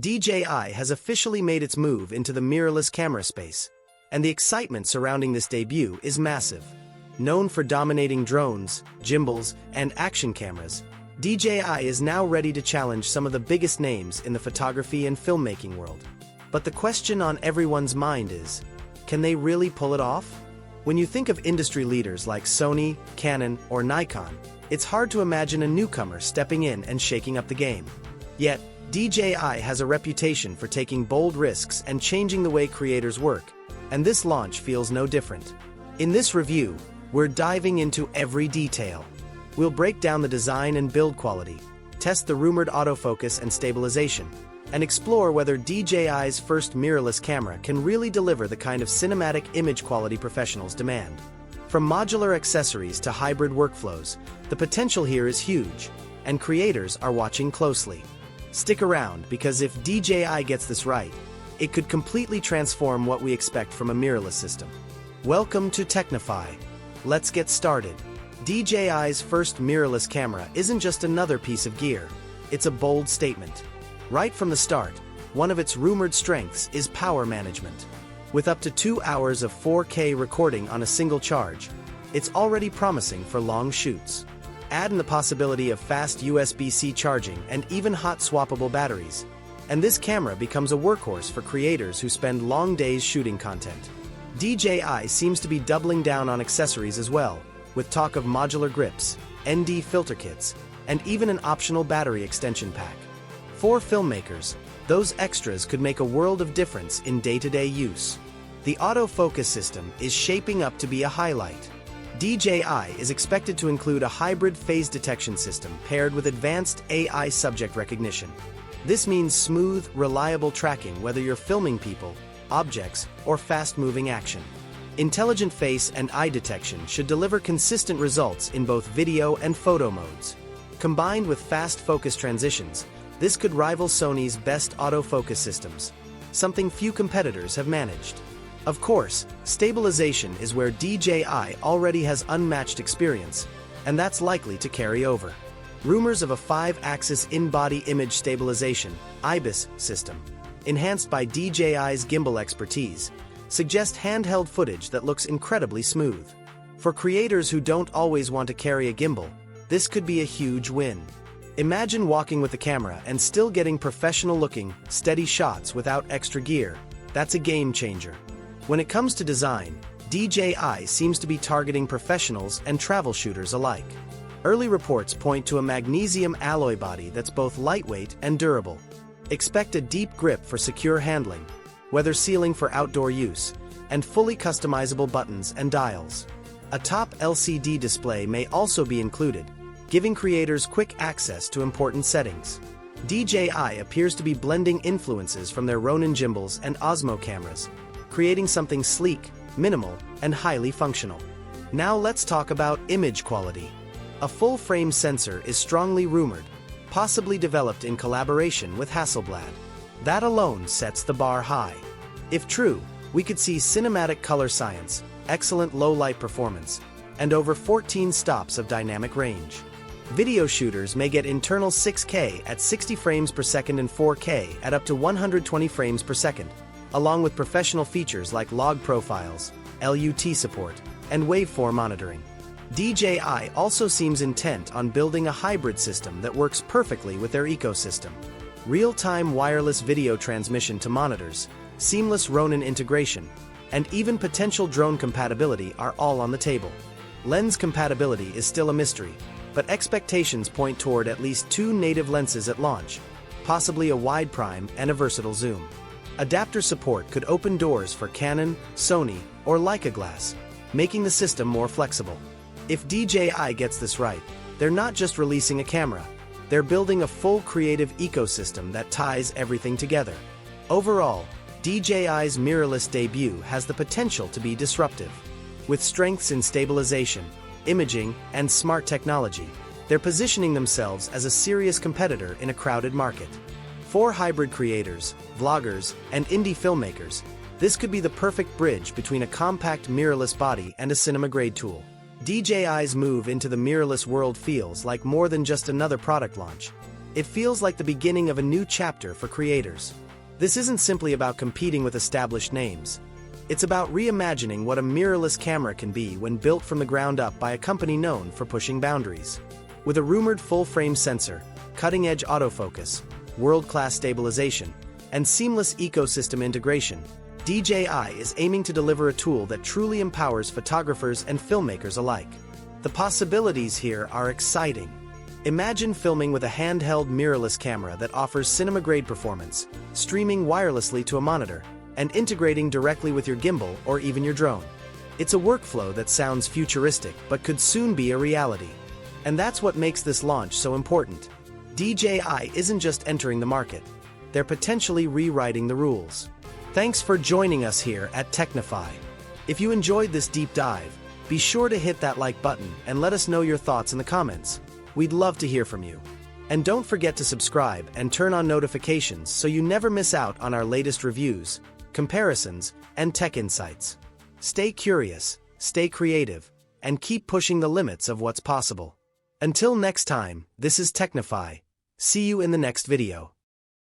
DJI has officially made its move into the mirrorless camera space, and the excitement surrounding this debut is massive. Known for dominating drones, gimbals, and action cameras, DJI is now ready to challenge some of the biggest names in the photography and filmmaking world. But the question on everyone's mind is, can they really pull it off? When you think of industry leaders like Sony, Canon, or Nikon, it's hard to imagine a newcomer stepping in and shaking up the game. Yet, DJI has a reputation for taking bold risks and changing the way creators work, and this launch feels no different. In this review, we're diving into every detail. We'll break down the design and build quality, test the rumored autofocus and stabilization, and explore whether DJI's first mirrorless camera can really deliver the kind of cinematic image quality professionals demand. From modular accessories to hybrid workflows, the potential here is huge, and creators are watching closely. Stick around, because if DJI gets this right, it could completely transform what we expect from a mirrorless system. Welcome to Technify. Let's get started. DJI's first mirrorless camera isn't just another piece of gear, it's a bold statement. Right from the start, one of its rumored strengths is power management. With up to 2 hours of 4K recording on a single charge, it's already promising for long shoots. Add in the possibility of fast USB-C charging and even hot swappable batteries, and this camera becomes a workhorse for creators who spend long days shooting content. DJI seems to be doubling down on accessories as well, with talk of modular grips, ND filter kits, and even an optional battery extension pack. For filmmakers, those extras could make a world of difference in day-to-day use. The autofocus system is shaping up to be a highlight. DJI is expected to include a hybrid phase detection system paired with advanced AI subject recognition. This means smooth, reliable tracking whether you're filming people, objects, or fast-moving action. Intelligent face and eye detection should deliver consistent results in both video and photo modes. Combined with fast focus transitions, this could rival Sony's best autofocus systems, something few competitors have managed. Of course, stabilization is where DJI already has unmatched experience, and that's likely to carry over. Rumors of a 5-axis in-body image stabilization (IBIS) system, enhanced by DJI's gimbal expertise, suggest handheld footage that looks incredibly smooth. For creators who don't always want to carry a gimbal, this could be a huge win. Imagine walking with the camera and still getting professional-looking, steady shots without extra gear. That's a game changer. When it comes to design, DJI seems to be targeting professionals and travel shooters alike. Early reports point to a magnesium alloy body that's both lightweight and durable. Expect a deep grip for secure handling, weather sealing for outdoor use, and fully customizable buttons and dials. A top LCD display may also be included, giving creators quick access to important settings. DJI appears to be blending influences from their Ronin gimbals and Osmo cameras, creating something sleek, minimal, and highly functional. Now let's talk about image quality. A full-frame sensor is strongly rumored, possibly developed in collaboration with Hasselblad. That alone sets the bar high. If true, we could see cinematic color science, excellent low-light performance, and over 14 stops of dynamic range. Video shooters may get internal 6K at 60 frames per second and 4K at up to 120 frames per second, along with professional features like log profiles, LUT support, and waveform monitoring. DJI also seems intent on building a hybrid system that works perfectly with their ecosystem. Real-time wireless video transmission to monitors, seamless Ronin integration, and even potential drone compatibility are all on the table. Lens compatibility is still a mystery, but expectations point toward at least 2 native lenses at launch, possibly a wide prime and a versatile zoom. Adapter support could open doors for Canon, Sony, or Leica glass, making the system more flexible. If DJI gets this right, they're not just releasing a camera, they're building a full creative ecosystem that ties everything together. Overall, DJI's mirrorless debut has the potential to be disruptive. With strengths in stabilization, imaging, and smart technology, they're positioning themselves as a serious competitor in a crowded market. For hybrid creators, vloggers, and indie filmmakers, this could be the perfect bridge between a compact mirrorless body and a cinema-grade tool. DJI's move into the mirrorless world feels like more than just another product launch. It feels like the beginning of a new chapter for creators. This isn't simply about competing with established names. It's about reimagining what a mirrorless camera can be when built from the ground up by a company known for pushing boundaries. With a rumored full-frame sensor, cutting-edge autofocus, world-class stabilization, and seamless ecosystem integration, DJI is aiming to deliver a tool that truly empowers photographers and filmmakers alike. The possibilities here are exciting. Imagine filming with a handheld mirrorless camera that offers cinema-grade performance, streaming wirelessly to a monitor, and integrating directly with your gimbal or even your drone. It's a workflow that sounds futuristic but could soon be a reality. And that's what makes this launch so important. DJI isn't just entering the market, they're potentially rewriting the rules. Thanks for joining us here at Technify. If you enjoyed this deep dive, be sure to hit that like button and let us know your thoughts in the comments. We'd love to hear from you. And don't forget to subscribe and turn on notifications so you never miss out on our latest reviews, comparisons, and tech insights. Stay curious, stay creative, and keep pushing the limits of what's possible. Until next time, this is Technify. See you in the next video.